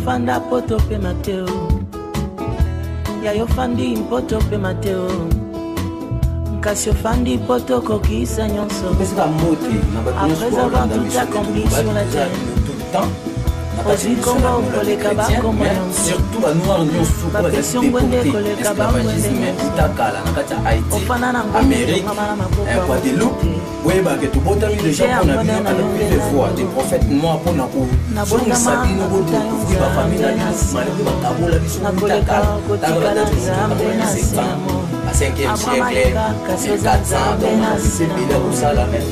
fanda poto pe Mateo ya yo fandi poto pe Mateo kasi fandi poto kokisa nyonso après avoir tout accompli sur la terre surtout à noir Amérique, Guadeloupe, des prophètes noirs pour à 5e siècle, 1400, c'est bien pour ça la même.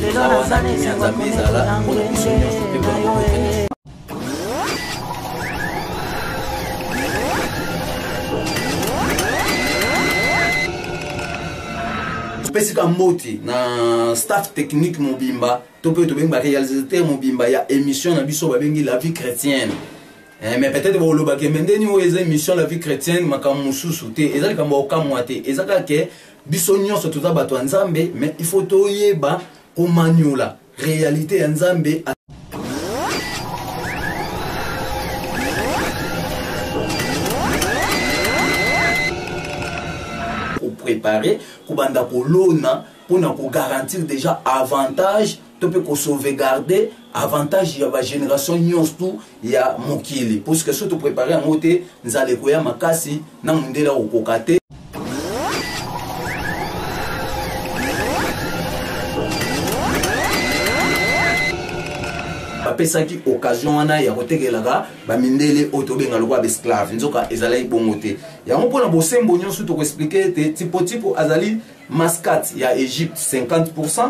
Pesika moti na staff technique mobimba tope to benga réalisateur mobimba ya émission na biso ba bengi la vie chrétienne mais peut-être bo loba ke mendeni o eza émission la vie chrétienne makamususu te ezali kamba okamwa te ezaka ke biso nyonso tuza bato nzambe mais il faut toyeba ko maniola réalité ya nzambe préparer pour banda kolona pour garantir déjà avantage to peut ko sauvegarder avantage ya ba génération nyonso ya mokili parce que surtout préparer en moté nzale koya makasi na mundela okokate pesaki occasion wana ya kotekelaka bamindele otobenga lokwa esclave nzoka ezali bongote yango pona bosembo nyonso to ko expliquer te tipo azali mascate ya Égypte 50%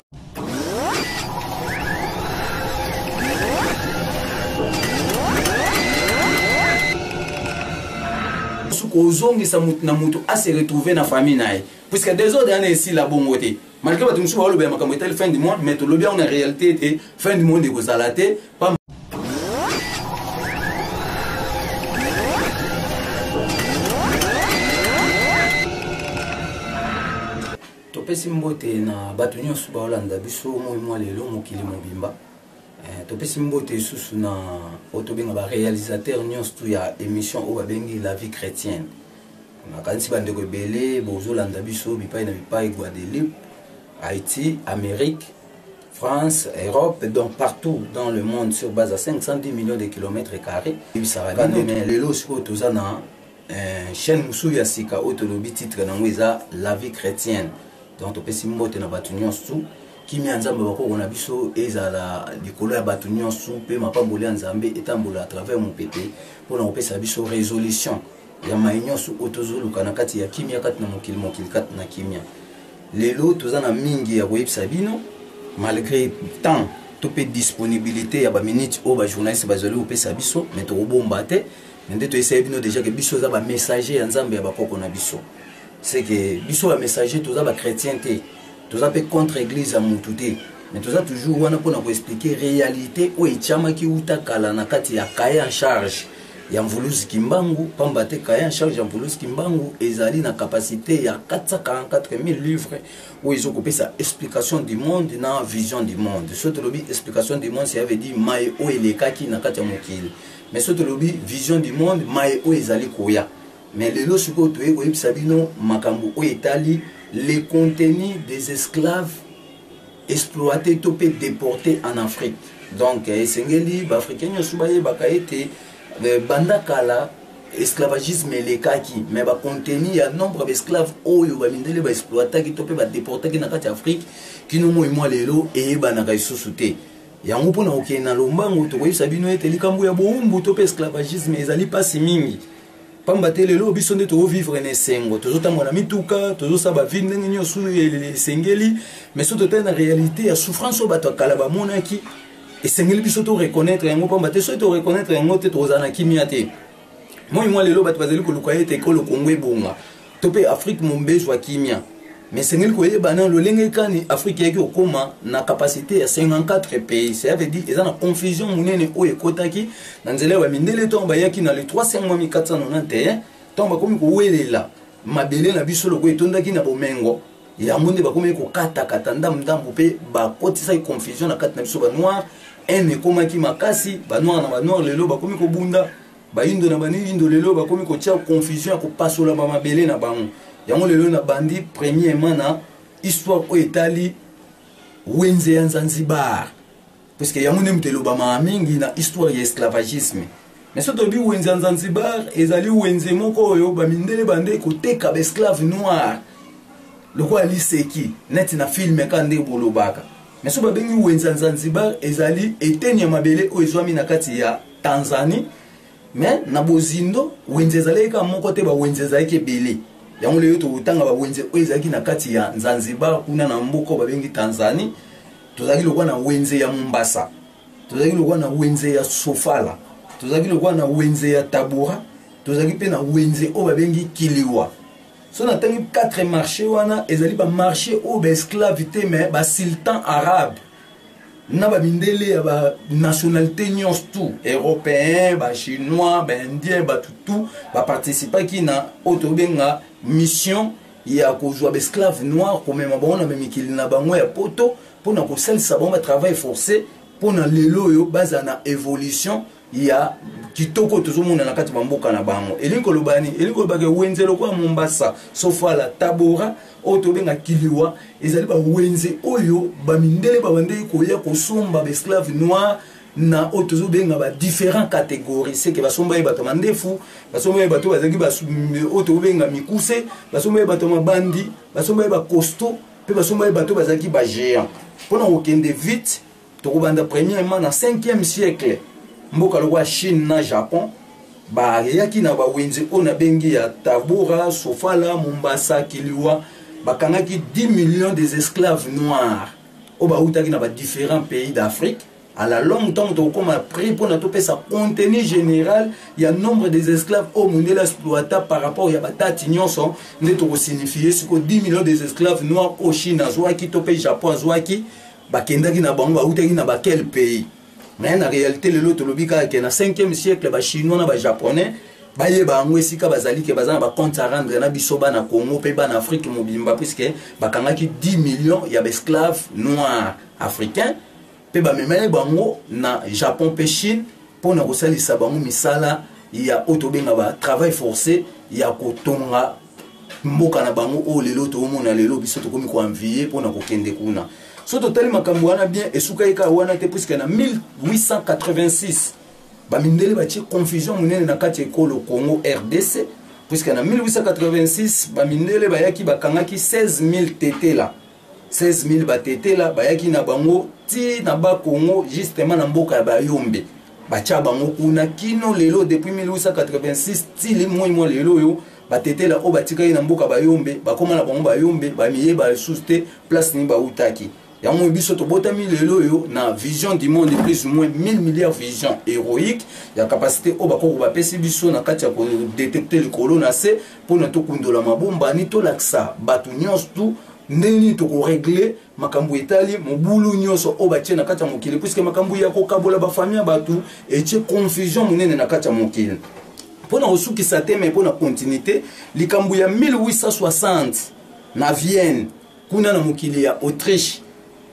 kozongisa mutu na mutu a se retrouver na famille nae puisque des autres années ici la bongote malgré que nous avons le fin du monde, mais tout le bien en réalité fin du monde est gozalaté. Topé simbote na batunyo suba Hollanda biso moi lelo mokili mobimba. Topé simbote susu na otobenga ba réalisateur nyonso ya émission o babengi la vie chrétienne. Na kanisi bande ko belé bozo landa biso bipai na bipai Guadeloupe. Haïti, Amérique, France, Europe, donc partout dans le monde sur base à 510 millions de kilomètres carrés. Les lots sur Tozana, chaîne Moussouya Sika, autolobie titre dans la vie chrétienne. Donc, on peut s'y mettre dans la batunion sous, qui m'y a dit qu'on a biso et la l'école à batunion sous, peut m'a pas boulé en Zambé, et tamboula à travers mon pété, pour l'on peut sa biso résolution. Il y a maïnion sous autozulu, kanakati ya kimia kat na mokil kat na kimia. Les lots, tous en mingi à Web Sabino, malgré tant de disponibilité, il y a des minutes où les journalistes sont au Sabiso, mais tu as bombarder. Mais tu essaies déjà que Bisso a un messager en Zambie à Bakona Bisso. C'est que Bisso a un messager, tout ça, la chrétienté, tout ça, contre l'église à Moutouté. Mais tout ça, toujours, on a pour expliquer la réalité où il y a un Kalanakati a cahier en charge. Yamvuluzi Kimbangu, Pambate Kaya en charge Yamvuluzi Kimbangu, ezali na capacité ya 444 000 livres où ils ont coupé sa explication du monde na vision du monde. Surtout lobby explication du monde, c'est avait dit mai o elekaki na kati ya mokili. Mais surtout lobby vision du monde, mai o ezali koya. Mais les lots suko toé ko sabino makambo o etali les contenus des esclaves exploités topé déportés en Afrique. Donc esengeli ba africains subaye bakaete bandakala esclavagisme les kaki mais ba contenu ya nombre d'esclaves oyo ba mindele ba exploiter ki topé ba déporter ki na kati Afrique ki no moi lelo e ba na ka isusuté yango pona okena lombango to koyisa bino ete likambo ya boumbu topé esclavagisme ezali pasi mingi pamba te lelo biso nde to vivre na sengo to zotamona mituka to zo ba vie ndenge nyosu sengeli mais surtout na réalité ya souffrance o bato kala ba monaki et sengeli biso to reconnaître yango pamba te so to reconnaître yango te to zana kimia te moi lelo bato bazeli ko lukaye te ko lo Congo bonga topé Afrique mombezwa kimia mais sengeli ko yeba na lo lenge kani Afrique yaki okoma na capacité ya 54 pays ça veut dire ezana confusion munene o ekotaki na nzela wa mindele tomba yaki na le 35491 tomba komi ko welela mabele na biso lo ko etondaki na bomengo ya monde bakomi ko kata kata ndambu pe ba kotisa confusion na kati na biso ba noir ene komaki makasi ba noir na ba noir lelo bakomi ko bunda ba indo na bani indo lelo ba komi ko tia confusion ko pasola ba mabele na bango yango lelo na bandi premièrement na histoire o etali wenze ya Zanzibar parce que yango nemtelo ba mingi na histoire ya esclavagisme mais surtout bi wenze ya Zanzibar ezali wenze moko oyo ba mindele bande ko teka ba esclave noir loko ali seki net na film ka nde bolobaka mais so ba bengi wenze ya Zanzibar ezali eteni ya mabele o ezwami na kati ya Tanzanie mais na bozindo wenze ezali ka moko te ba wenze ezali bele yango leyo to utanga ba wenze o ezali na kati ya Zanzibar kuna na mboko ba bengi Tanzanie tozaki lokwa na wenze ya Mombasa tozaki lokwa na wenze ya Sofala tozaki lokwa na wenze ya Tabora tozaki pe na wenze o ba bengi Kiliwa so na tangi 4 marché wana ezali ba marché o ba esclavité mais ba sultan arabe na ba mindele ya ba nationalité nyons tout européen ba chinois ba indien ba tout ba participer ki na otobenga mission ya kozwa ba esclave noir comme mabona memikili na bango ya poto pona ko salisa bango travail forcé pona lelo yo baza na évolution ya kitoko tozomona na kati bamboka na bango elinko lobani elinko bage wenzelo kwa Mombasa Sofala Tabora otobenga Kiliwa ezali ba wenze oyo ba mindele ba bande ko ya kosomba ba esclave noir na otozobenga ba différents catégories c'est que ba somba ba to mandefu ba somba ba to bazaki ba otobenga mikuse ba somba ba to mabandi ba somba ba costaud pe ba somba ba to bazaki ba géant pona okende vite to kobanda premièrement na 5e siècle mboka lokwa Chine na Japon ba yaki na ba wenze ona bengi ya Tabora Sofala Mombasa Kiliwa bakangaki 10 millions des esclaves noirs o ba utaki na ba différents pays d'Afrique à la longue temps to comme prix pour na topé sa contenu général il y a nombre des esclaves au monde exploita par rapport ya batati nyonso ndeto ko signifier ce que 10 millions des esclaves noirs au Chine azwaki topé Japon azwaki bakendaki na bango ba utaki na ba quel pays. Mais en réalité, le lot lobika que na 5e siècle ba chinois na ba japonais ba yeba ngwesika bazali ke bazana ba compte à rendre na bisoba na Congo pe ba na Afrique mobimba puisque bakangaki 10 millions ya esclaves noirs africains pe ba memele bango na Japon pe Chine pour na kosalisa bango misala ya otobenga ba travail forcé ya kotonga mboka na bango o lelo to mona lelo biso to komi ko envier pour na kokende kuna. So total makambo wana bien esuka eka wana te puisque na 1886 ba mindele ba ti confusion munene na kati ekolo Congo RDC puisque na 1886 ba mindele ba yaki bakangaki 16000 tetela 16000 ba tetela ba yaki na bango ti na ba Congo justement na mboka ya Bayombe ba tia bango kuna kino lelo depuis 1886 ti li moi lelo yo ba tetela o batika na mboka Bayombe ba koma na bango Bayombe ba miye ba suste place ni ba utaki. Yango biso to botami lelo yo na vision du monde plus ou moins 1000 milliards vision héroïque ya capacité o bako ba pesi biso na kati ya ko détecter le corona C pour na to kundola mabomba ni to laksa batu nyonso tout ndeni to ko régler makambu etali mobulu nyonso o batie na kati ya mokili puisque makambu ya ko kabola ba famille batu et confusion munene na kati ya mokili pona osukisa te mais pona continuité likambu ya 1860 na Vienne kuna na mokili ya Autriche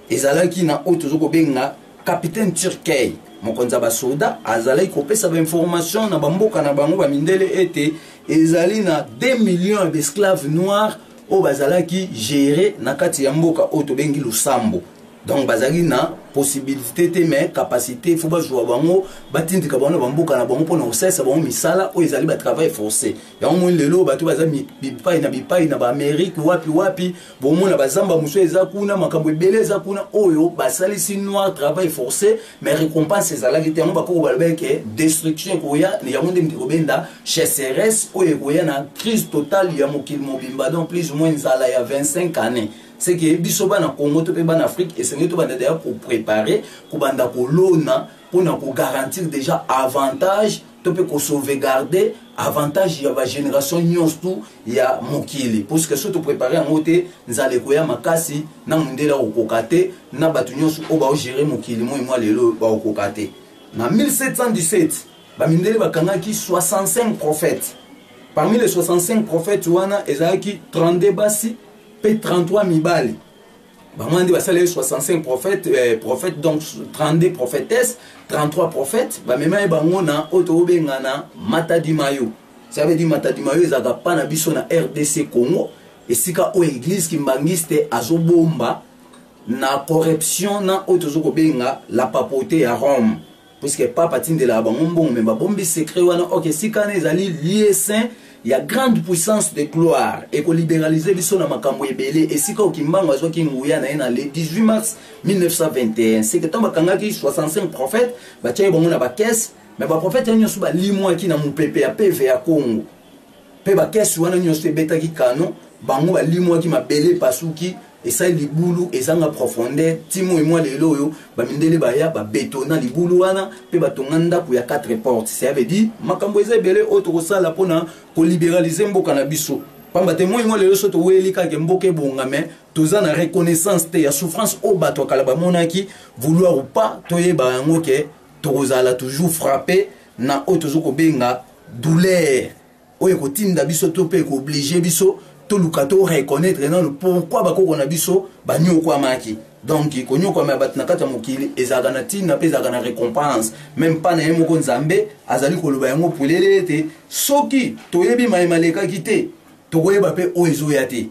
ezalaki na otozoko benga capitaine Turkey mokonza ba soda azalaki kopesa ba information na bamboka na bango ba mindele ete ezali na 2 millions d'esclaves noirs o bazalaki gérer na kati ya mboka otobengi Lusambo donc bazali na possibilité te mais capacité faut ba jouer bango batindika bango bamboka na bango pona osesa bango misala o ezali ba travail forcé ya mo lelo batu bazami bipai na ba Amérique wapi bomo na bazamba muso eza kuna makambo ebele eza kuna oyo basali si noir travail forcé mais récompense ezalaki te ngo bakoko balbeke destruction koya ya monde ndikobenda chasseresses oyo koya na crise totale ya mokili mobimba donc plus ou moins nzala ya 25 années. C'est que bisoba na Congo to pe ban Afrique et c'est que to banda d'ailleurs pour préparer pour banda ko lona pour na ko garantir déjà avantage to pe ko sauvegarder avantage ya ba génération nyons tout ya mokili parce que surtout préparer en moté nzale ko ya makasi na mundela okokate na batu nyons o ba gérer mokili moi lelo ba okokate na 1717 ba mindele bakangaki 65 prophètes parmi les 65 prophètes wana ezaki 32 basi P33 mibali Bango ndi basale 65 prophètes donc 32 prophétesses, 33 prophètes, ba mema bango na oto bengana Matadi Mayo. Ça veut dire Matadi Mayo ezaka pa na biso na RDC Congo, esika o église kimbangiste azobomba na corruption na oto zoko benga la papauté à Rome. Puisque papa tinde la bango mbongo mais ba bombi secret wana OK sika na ezali lié saint. Il y a grande puissance de gloire et qu'on libéralise biso na makambo ebele et si ka okimbango azo ki nguya na le 18 mars 1921 c'est que tant bakangaki 65 prophètes ba tshai bongo na ba caisse mais ba prophète nyoso ba limwa ki na mupepe ya PV ya Congo pe ba caisse wana nyoso betaki kano bango ba limwa ki mabele pasuki et ça libulu ezanga profondeur timo et moi lelo yo ba mindele ba ya ba betona libulu wana pe ba tonganda ku ya 4 portes ça veut dire makambo ezebele auto sala pona ko libéraliser mboka na biso pamba te moi lelo soto welika ke mboke bonga mais toza na reconnaissance te ya souffrance o bato kala ba monaki vouloir ou pas toyeba yango ke tozala toujours frappé na auto zoko benga douleur oyo ko tinda biso to pe ko obliger biso tout le cadeau reconnaître non pourquoi bako kona biso banyo kwa maki donc konyo kwa mabat na kata mokili ezagana tina peza kana récompense même pas na yemo konzambe azali koloba yango pulele te soki toyebi maimaleka kite tokoyeba pe oezoya te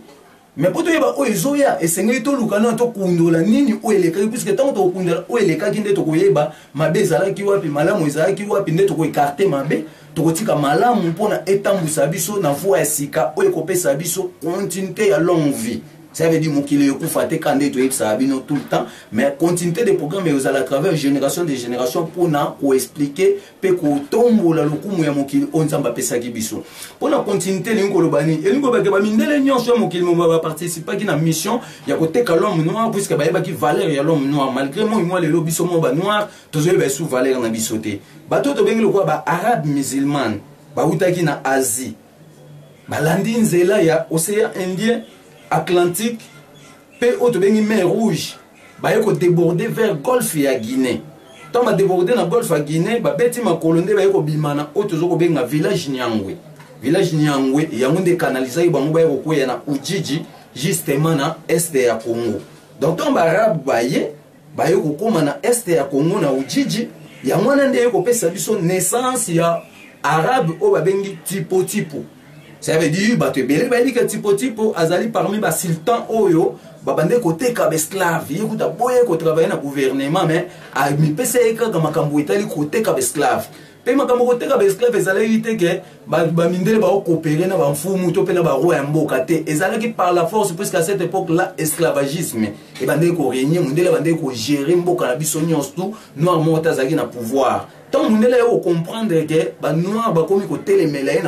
mais pour toyeba oezoya esengeli to lukana to kundola nini oeleka puisque tant to kundola oeleka kinde to koyeba mabezala ki wapi malamu ezala ki wapi nde to ko écarter mabe tokotika malamu mpona etambusa biso na voie ya sika oyo kopesa biso continuité ya longue vie. Ça veut dire mokili yokufa te kande to yebisa bino tout le temps mais continuité des programmes ezala à travers génération de génération pona ko expliquer pe ko tombola lokumu ya mokili onzamba pesaki biso pona continuité lingo lobani elingo ba mindele nyonso mokili mo ba participer ki na mission ya koteka l'homme noir puisque ba yeba ki valeur ya l'homme noir malgré moi le biso mo ba noir tozo ba sous valeur na biso te bato to bengi lokwa ba arabe musulman ba utaki na Asie ba landi nzela ya océan Indien Atlantique, pe auto bengi mer rouge, ba yeko déborder vers golfe ya Guinée. Tant ba déborder na golfe ya Guinée, ba beti ma kolonde ba yeko bimana auto zoko benga village Nyangwe. Village Nyangwe yango nde kanaliza bango ba yeko koya na Ujiji justement na est ya Congo. Donc tant ba arabe ba yeko koma na est ya Congo na Ujiji, yango nde yeko pesa biso naissance ya arabe o ba bengi tipo. Ça veut dire que les tipo azali parmi les sultans oyo babande côté ka esclave yekuta boye ko travailler na gouvernement mais a mi pese ka makambo itali côté ka esclave pe makambo côté ka esclave ezali te ke ba mindele ba coopérer na ba mfumu to pe na ba roi ya mboka te ezali par la force puisque à cette époque là esclavagisme et bande ko régner mindele bande ko gérer mboka na biso nyonso noir mota zaki na pouvoir. Tant que vous comprendre que les noirs sont télémélés,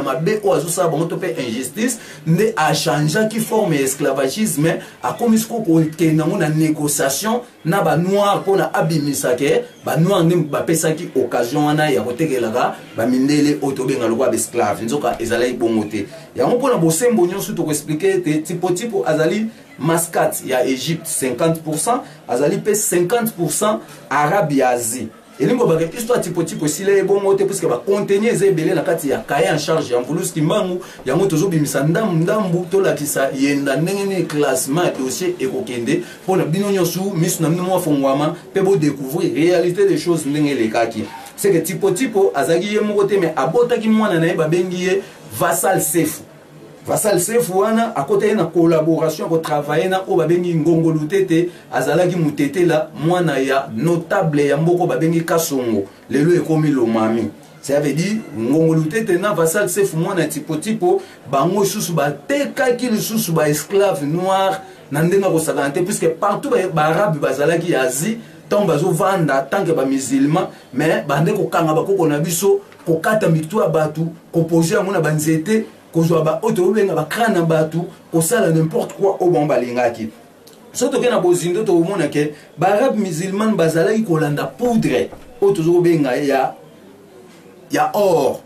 injustice, a changé qui forme l'esclavagisme, a commis une négociation, na ba noir pour na abimisa ke ba noir ne ba pesa ki occasion na ya kotekelaka ba mindele otobenga lokwa ba esclave nzoka ezali bongote ya ngo pona bosembo nyonso to ko expliquer te tipo azali mascat ya Égypte 50%, azali pe 50% Arabe ya Asie. Et nous avons histoire tipo si les bons mots parce que va contenir les belés la carte ya cahier en charge en plus qui mangu ya moto zo bimisa ndambu to la kisa yenda nene classement dossier et kokende pour na binonyo sou miss na mno fongwama pe bo découvrir réalité des choses ndenge les kaki c'est que tipo azagi ye mokote mais abota ki mwana na ba bengi vassal sefu. Vassal sefu wana à côté na collaboration ko travailler na o babengi ngongolu tete azalaki mutete la mwana ya notable ya mboko babengi kasongo lelo ekomi lomami ça veut dire ngongolu tete na vassal sefu mwana tipo bango susu ba teka ki susu ba esclave noir na ndenga ko sakante puisque partout ba arabe bazalaki ya Asie tant bazo vanda tant que ba musulman mais bande ko kanga bakoko na biso ko kata mitu abatu ko poser amona banzete kozwa ba auto benga ba krana batu kosala n'importe quoi au bon balingaki soto ke na bozindo to mona ke ba arabe musulman bazala ikolanda poudre auto zo benga ya or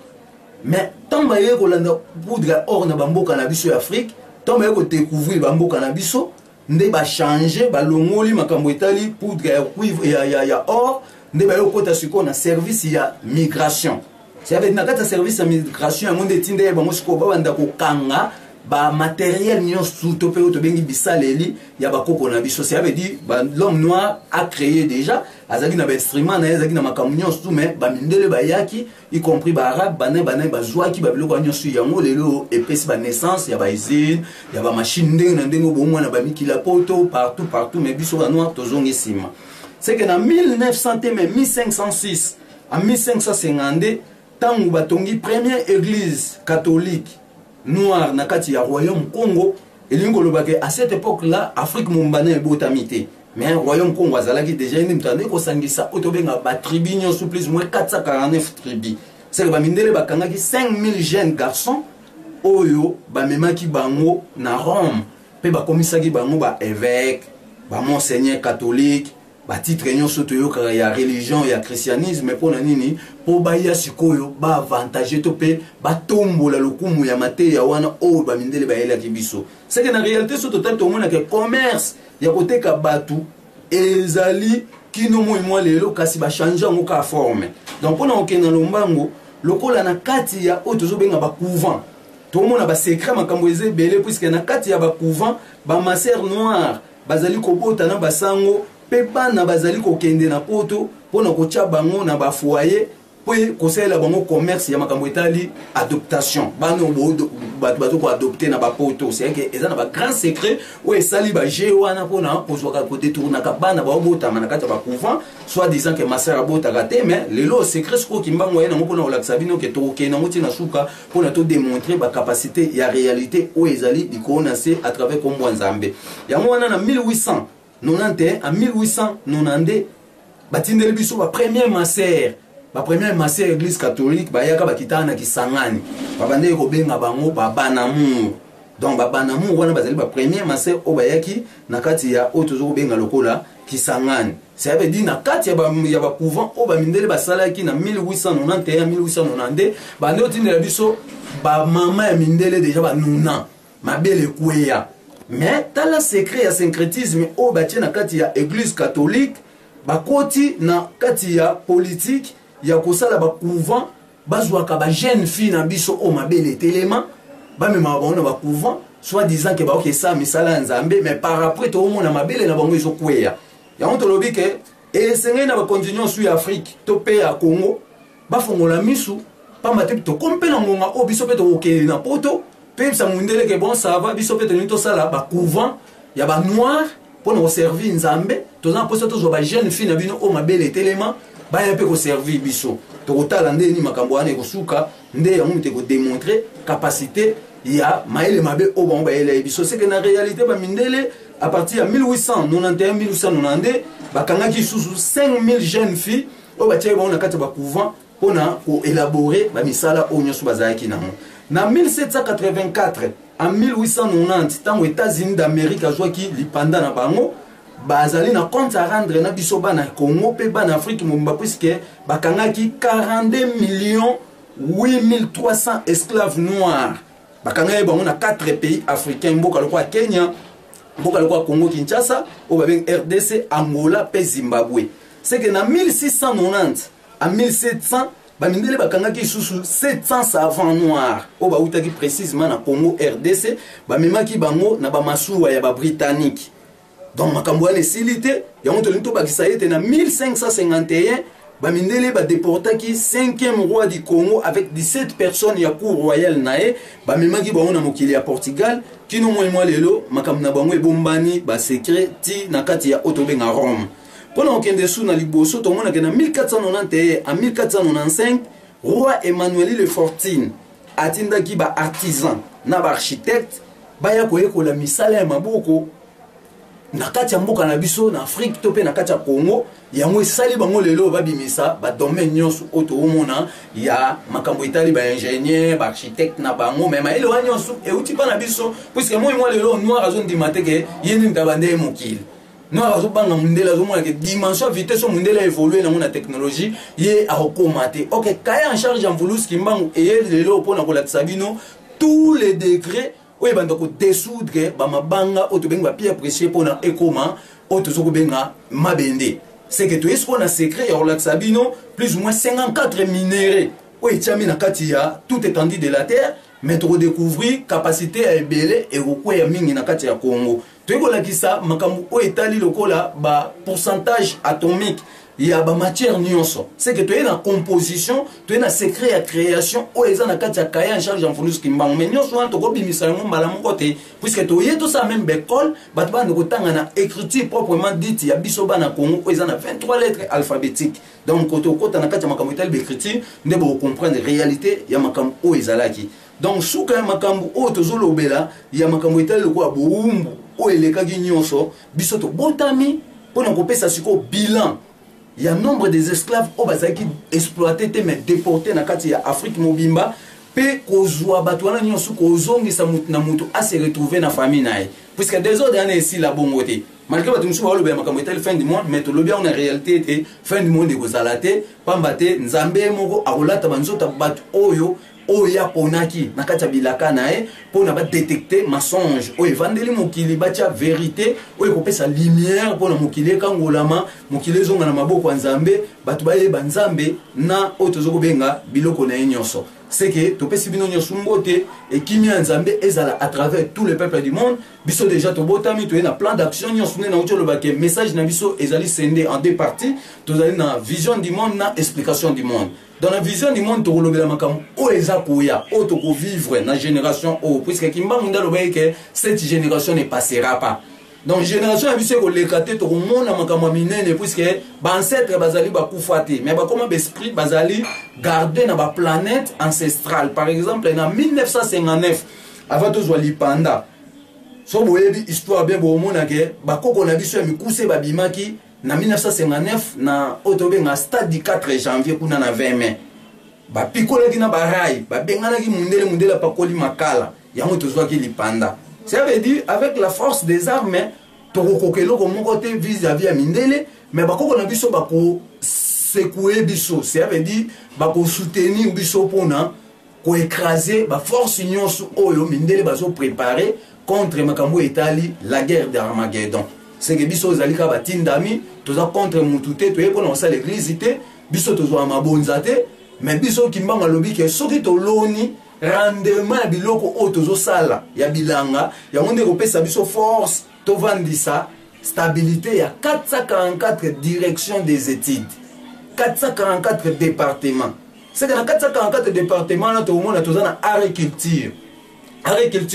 mais tant ba ye kolanda poudre or na bamboka na biso ya Afrique tant ba ye ko découvrir bamboka na biso nde ba changer ba longoli makambo etali poudre ya cuivre ya or nde ba yo kota siko na service ya migration. C'est avec un service de migration, on est tindé, on est kanga, ba matériel nyonso to pe to bengi bisaleli ya ba koko na biso ça veut dire l'homme noir a créé déjà azaki na ba instrument na azaki na makambo nyonso mais ba mindele ba yaki y compris ba arabe bana ba zwaki ba biloko nyonso yango lelo epesi ba naissance ya ba usine ya ba machine ndenge bo mwana ba mikila poto partout mais biso ba noir tozongi sima c'est que na 1900 mais 1506 en 1552 tangu batongi première église catholique noir na kati ya royaume Congo elingo lobake à cette époque là Afrique mombana ebotamité mais royaume Congo azalaki déjà ni mtande ko sangisa otobenga ba tribu nyonso plus moins 449 tribus c'est ba mindele bakangaki 5000 jeunes garçons oyo ba memaki bango na Rome pe ba komisaki bango ba évêque ba monseigneur catholique ba titre nyonso toyoka ya religion ya christianisme pona nini po baya sikoyo ba avantage to pe ba tombola lokumu ya mate ya wana o ba mindele ba yela kibiso c'est que na réalité so total to mona que commerce ya koteka batu ezali kino moi lelo kasi ba changer ngo ka forme donc pona okena lombango lokola na kati ya o tozo benga ba couvent to mona ba secret makambo ezebele puisque na kati ya ba couvent ba masser noir bazali kobota na basango pe bana bazali kokende na poto pona kotia bango na ba foyer pe kosela bango commerce ya makambo etali adoptation bano bato ko adopter na ba poto c'est que eza na ba grand secret o esali ba je wana pona kozwaka ko détourner ka bana ba bota na kati ba couvent soit disant que masera bota gate mais lelo secret ko kimbango yana pona olakisa bino ke to ke na moti na suka pona to démontrer ba capacité ya réalité o ezali dikonase à travers kombo nzambe ya mwana na 1891 en 1892 batindeli biso ba première masser église catholique bayaka bakitana Kisangani babande ko benga bango babanamu donc babanamu wana bazali ba première masser o bayaki na kati ya otozo benga lokola Kisangani ça veut dire na kati ya ba couvent o ba mindele basalaki na 1891 1892 bande otindela biso ba mama ya mindele déjà ba nuna mabele kweya mais dans le secret ya syncrétisme au bâti na kati ya église catholique bakoti na kati ya politique ya kosala ba couvent bazwaka ba jeune fille na biso o mabele telema ba mema ba ba couvent soit disant que ba ok ça misala nzambe mais par après to mona mabele na bango iso kweya ya on to lobi ke et sengé na ba continuer sur Afrique to pe ya Congo ba fongola misu pa mate to kompena ngonga o biso pe to okeli na poto pe sa mundele ke bon ça va biso pe to sala ba couvent ya ba noir pour nous servir nzambe tozana poso to zo ba jeune fille na bino o mabele telema ba ya pe ko servir biso to kotala nde ni makambo ane ko suka nde ya mute ko démontrer capacité ya maele mabe o bon ba ele biso c'est que na réalité ba mindele à partir de 1891 1892 ba kangaki susu 5000 jeunes filles o ba tie ba na kati ba couvent pona ko élaborer ba misala o nyoso bazaki nango. Na 1784 en 1890 tant aux États-Unis d'Amérique a joué qui pendant na bango bazali na compte à rendre na biso bana Congo pe bana Afrique mumba puisque bakangaki 42 millions 8300 esclaves noirs bakangaki bango na 4 pays africains mboka lokwa Kenya mboka lokwa Congo Kinshasa o babeng RDC Angola pe Zimbabwe c'est que na 1690 à 1700 bamindele bakangaki susu 700 savants noirs o bautaki précisément na Congo RDC bamemaki bango na bamasuwa ya ba britannique donc makambo ya silité ya on to bakisa ete na 1551 bamindele ba déportaki 5e roi du Congo avec 17 personnes ya cour royale nae bamemaki bango na mokili ya Portugal kino moi lelo makambo na bango ebombani ba secret ti na kati ya otobenga Rome. Pendant qu'on est sous na liboso, tout le monde a 1491 à 1495, roi Emmanuel le Fortine, atinda ki ba artisan, na ba architecte, ba ya koye ko la misala ya maboko, na kati ya mboka na biso na Afrique to pe na kati ya Congo, yango esali bango lelo ba bimisa ba domaine nyonso oto omona ya makambo itali ba ingénieur, ba architecte na bango même ele wa nyonso e uti pa na biso, puisque moi lelo noir azondi mateke yeni ndabande mokili. Nous avons une dimension vitesse au monde évolué dans la technologie y a recommaté ok quand en charge en voulous qui manque et les lots pour la sabino tous les degrés oui ben donc dissoudre bamabanga autobenga pierre précieux pour na ekoma autozobenga mabende c'est que tout est ce qu'on a secret au lac Sabino plus ou moins 54 minéraux oui tiens na katia tout étendue de la terre mais tu redécouvrir capacité à ébélé et au ya mingi na kati ya Congo. Tu ko la kisa makambu o etali lokola ba pourcentage atomique il y a ba matière nyonso. C'est que tu es dans composition, tu es dans secret à création o eza na kati ya kaya en charge en fonus kimbango. Mais nyonso an to ko bimisa ngo mbala mo côté puisque to yeto ça même bécole bat ba ndoko tanga na écriture proprement dite ya biso ba na Congo o eza na 23 lettres alphabétiques. Donc koto kota na kati ya makambu etali d'écriture ndebo comprendre réalité ya makambu o ezalaki. Donc souka makambu o tozolobela ya makambu etali lokwa boumbu o elekaki nyonso biso to botami pona kopesa siko bilan. Il y a nombre des esclaves au bazaki exploités mais déportés na kati ya Afrique mobimba pe kozwa batwana nyonso kozongi sa mutu na mutu a se retrouver na famille nae puisque des autres années ici la bongote malgré batu musu ba lobe makambo etel fin du monde mais to lobi en réalité te fin du monde ekozalate pambate nzambe moko akolata banzota batu oyo oya ponaki na kati ya bilaka nae pona ba détecter mensonge o evandeli mokili batia vérité o ekopesa lumière pona mokili kangolama mokili zonga na maboko ya nzambe batu baye banzambe na o tozoko benga biloko na nyonso. C'est que topesi bino nyonso mbote et kimia nzambe ezala à travers tous les peuples du monde biso déjà to botami to na plan d'action nyonso na utolo baké message na biso ezali scindé en deux parties tozali na vision du monde na explication du monde. Dans la vision du monde, tu as makam o eza koya, o to ko vivre na génération o puisque kimba munda lobaye que cette génération ne passera pas. Donc génération a vu ko lekate to mona makam minene puisque ba ancêtre bazali ba kufate mais ba comment esprit bazali garder na ba planète ancestrale. Par exemple en 1959 avant to zwa lipanda. So boyebi histoire bien bo mona ke ba koko na biso mi kuse ba bimaki na 1959 na otobe na stade du 4 janvier kuna na 20 mai ba pikola kina barai ba bengana ki mundele pakoli makala yango tozwa ki lipanda. Ça veut dire avec la force des armes to kokokelo ko mokote vis-à-vis ya mindele mais ba koko na biso ba ko secouer biso. Ça veut dire ba ko soutenir biso pona ko écraser ba force nyonso oyo mindele bazo préparer contre makambo etali la guerre d'Armageddon. C'est que biso zalika batindami toza contre mutute to yepona osa l'église te biso tozo mabonza te mais biso kimbanga lobi ke soki to loni rendement biloko o tozo sala ya bilanga ya monde kopesa biso force to vandisa stabilité ya 444 directions des études 444 départements. C'est que dans 444 départements là to mona toza na agriculture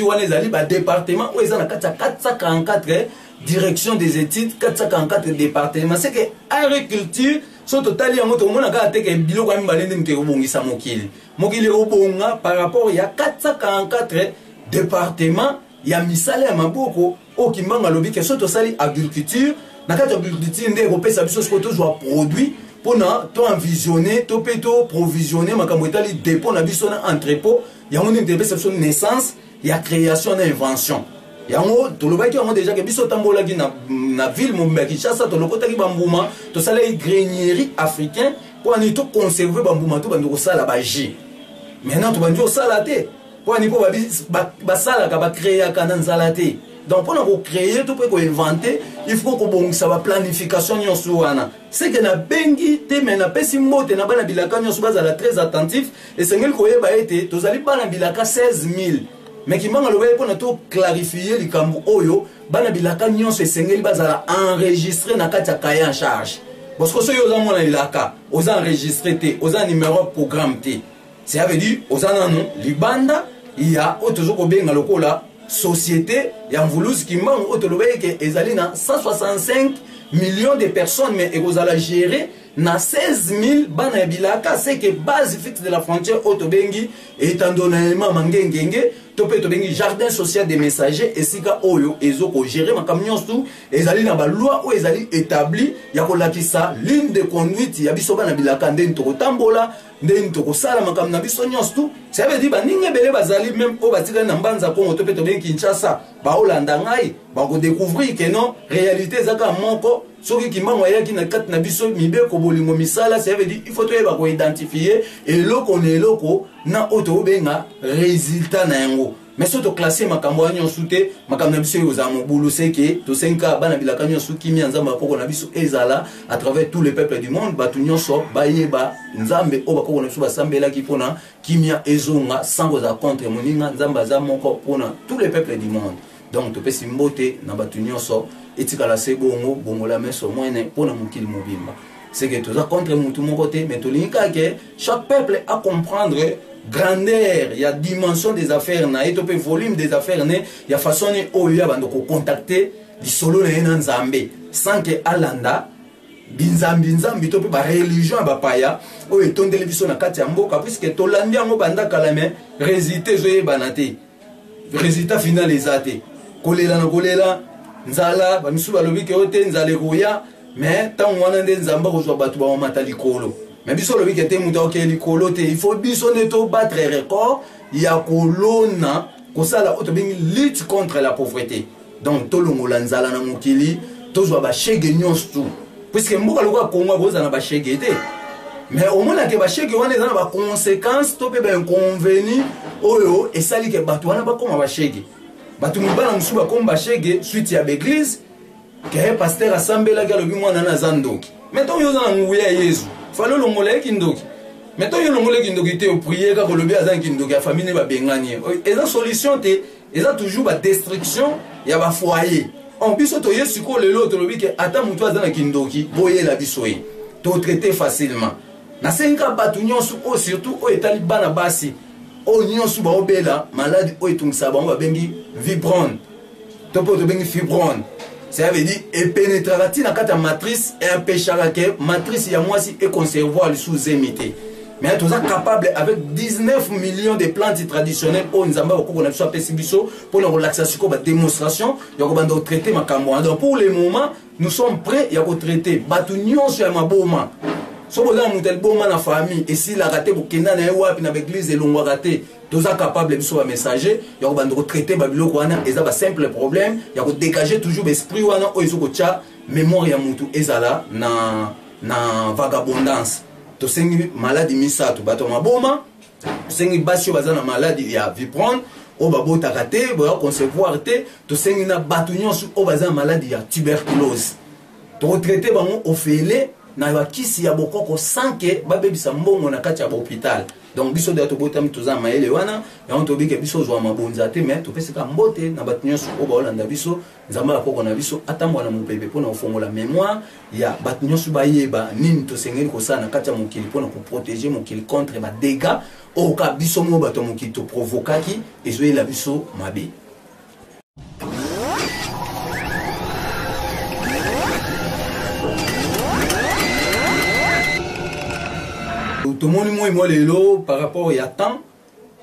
wana ezali ba département o ezana 444 direction des études 444 départements. C'est que agriculture sont total yango to mona ka teke biloko ya mbalende mte obongisa mokili obonga par rapport ya 444 départements ya misala ya maboko o kimbanga lobi ke soto sali agriculture na kati agriculture nde kopesa biso ko to jwa produit pona to envisionner to peto provisionner makambo etali dépôt na biso na entrepôt yango nde pesa biso naissance ya création na invention. Yango tolobaki yango déjà que biso tambolaki na ville mobimba Kinshasa tolokotaki bambuma tosala grenier africain pour ani to conserver bambuma to bando kosala ba jus. Maintenant to bando sala te pour ani ko ba sala ka ba créer ka nzala te. Donc pour nous créer tout pour inventer il faut ko bongisa ba planification nyonso wana. C'est que na bengi te mais na pesi mote na bana bilaka nyonso bazala très attentif et sengel ko yeba ete tozali bana bilaka 16000. Mais qui m'a enlevé pour nous clarifier les cambo oyo bana bilaka nyonso esengeli bazala enregistrer na kati ya kaya en charge parce que ceux yo za mona bilaka oza enregistrer te oza numéro programme te. Ça veut dire oza nanu libanda il y a otozo ko benga lokola société ya mvuluzi kimbango otolobe ke ezali na 165 millions de personnes mais ekozala gérer na 16000 bana bilaka. C'est que base fixe de la frontière otobengi étant donné mangengenge topé tobengi jardin social des messagers et sika oyo ezoko gérer makam nyonso ezali na ba loi o ezali établi ya kolakisa ligne de conduite ya biso bana bilaka ndeni to kotambola ndeni to kosala makam na biso nyonso. Ça veut dire baninga bele bazali même o batika na mbanza Congo topé tobengi Kinshasa ba olanda ngai ba ko découvrir que non réalité zaka moko soki kimbango yaki na kat na biso mibeko bolingo misala. Ça veut dire il faut to ba ko identifier eloko na eloko na oto benga résultat na yango. mais so to classer makambo anyo soute makambo na biso yoza mobulu seke to senka bana bilaka nyonso kimia nzamba koko na biso ezala à travers tous les peuples du monde batu nyonso bayeba nzambe o bakoko na biso basambela ki pona kimia ezonga sango za contre moninga nzamba za moko pona tous les peuples du monde. Donc to pesi mbote na batu nyonso etikala se bongo la meso moine pona mokili mobimba. C'est que tout ça contre mutu mon côté mais to linka que chaque peuple a comprendre grandeur, il y a dimension des affaires na et topé volume des affaires ne il y a façon o ya bando ko contacter di solo na nzambe sans que alanda binzambi topé ba religion ba paya o etondeli biso na kati ya mboka puisque to landi yango banda kala mais résultat zoye banate résultat final ezate kolela na kolela nzala ba misu balobi ke ote nzale koya mais tant wana nde nzamba ko zo batu ba mata likolo. Mais biso lobi ke te muta ok likolo te il faut biso neto battre record ya kolona kosala otobengi lutte contre la pauvreté. Donc tolongo la nzala na mokili tozwa ba shege nyonso puisque mboka loka Kongo boza na ba shege te mais au moins ke ba shege wana za na ba conséquences to pe ba inconvénient oyo esali ke batu wana ba koma ba shege batu mibala musu ba koma ba shege suite ya l'église que pasteur asambela ke lobi mwana na zandoki mais to yo za na nguya Yesu falo longole kindoki meto yo longole kindoki te prier ka kolobi azan kindoki ya famille ba bengani eza solution te eza toujours ba destruction ya ba foyer on biso to yesu ko lelo to lobi ke ata mutu azana kindoki boye la biso yi to traiter facilement na senga batu nyonso o surtout o etali bana basi o nyonso ba obela malade o etungisa ba bengi vibrone to po to bengi fibrone. Ça veut dire et pénétrera-t-il dans la matrice et empêchera que matrice y a moi si et conservoir le sous-émité. Mais tout ça capable avec 19 millions de plantes traditionnelles au Nzamba au qu'on a soit pessibiso pour la relaxation comme démonstration il y a qu'on traiter ma cambo. Donc pour le moment nous sommes prêts il y a qu'on traiter batunion sur ma boma. So boza mutel boma na famille et si la raté pour kenda na wapi na église et longwa raté tous ça capable biso ba messager ya ko bando traiter babilo ko wana eza ba simple problème ya ko dégager toujours l'esprit wana o izo ko cha mémoire ya mutu ezala na vagabondance to sengi maladie misato bato maboma sengi basio bazana maladie ya viprone o babota raté ba concevoir te to sengi na bato nyonso o bazana maladie ya tuberculose to traiter bango ofele na bakisi ya bokoko sanke babebisa mbongo na kati ya hôpital. Donc biso de to botam tuza maele wana ya on to bike biso zo mabonza te mais to pesika mbote na batnyonso o ba olanda biso nzamba koko na biso atambwa na mupebe pona ofongola mémoire ya batnyonso bayeba nini to sengeli ko sana kati ya mokili pona ko protéger mokili contre ba dégâts o ka biso mo bato mokili to provokaki ezoye la biso mabe. Tout le monde moi lelo par rapport à temps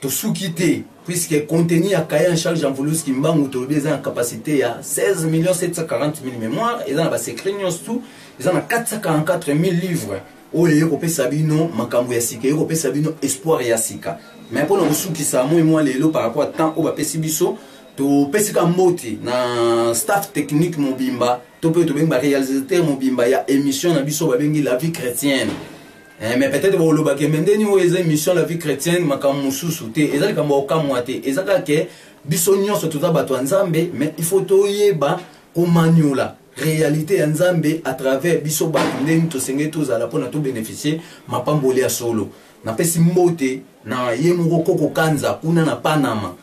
to sous-quitter puisque contenu à cahier en charge en volume qui mbangu to bien en capacité à 16 740 000 mémoires et dans ba secret tout ils ont 444 000 livres o le ko pesa bino makambo ya sika ko pesa bino espoir ya sika mais pour nous sous-kisa moi lelo par rapport à temps o ba pesi biso to pesika mbote na staff technique mobimba to peut to benga réalisateur mobimba ya émission na biso ba bengi la vie chrétienne. Mais peut-être que vous avez une émission la vie chrétienne, mais il faut que réalité nzambe à travers biso ba ndeni to senge to zala pona to bénéficier mapamboli ya solo na pesi mbote na yemoko koko kanza kuna na Panama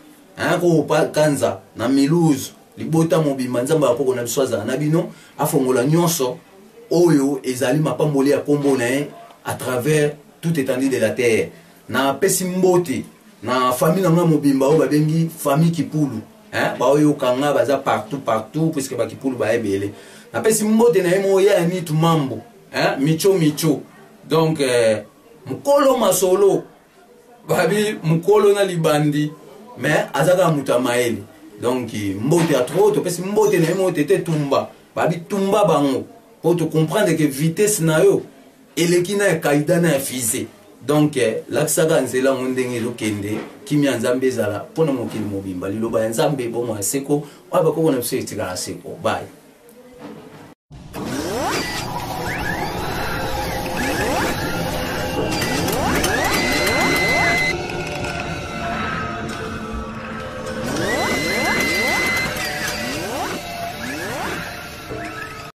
ko pa kanza na Milouze libota mobimba nzamba koko na bisoza na bino afongola nyonso oyo ezali mapamboli ya kombo na à travers toute étendue de la terre. Na pesi mbote na famille na mobimba o babengi famille Kipulu ba oyo kanga baza partout puisque ba Kipulu ba ebele. Na pesi mbote na emo ya ni tu mambo micho donc mukolo masolo babi mukolo na libandi mais azaka mutamaeli donc mbote a trop to pesi mbote na emo tete tumba babi tumba bango pour te comprendre que vitesse na yo elekina ya kaida na fise donc l'aksaka nzela ngondenge lokende kimia nzambe zala pona mokili mobimba liloba nzambe bomo aseko aba ko bona pse tika aseko bye.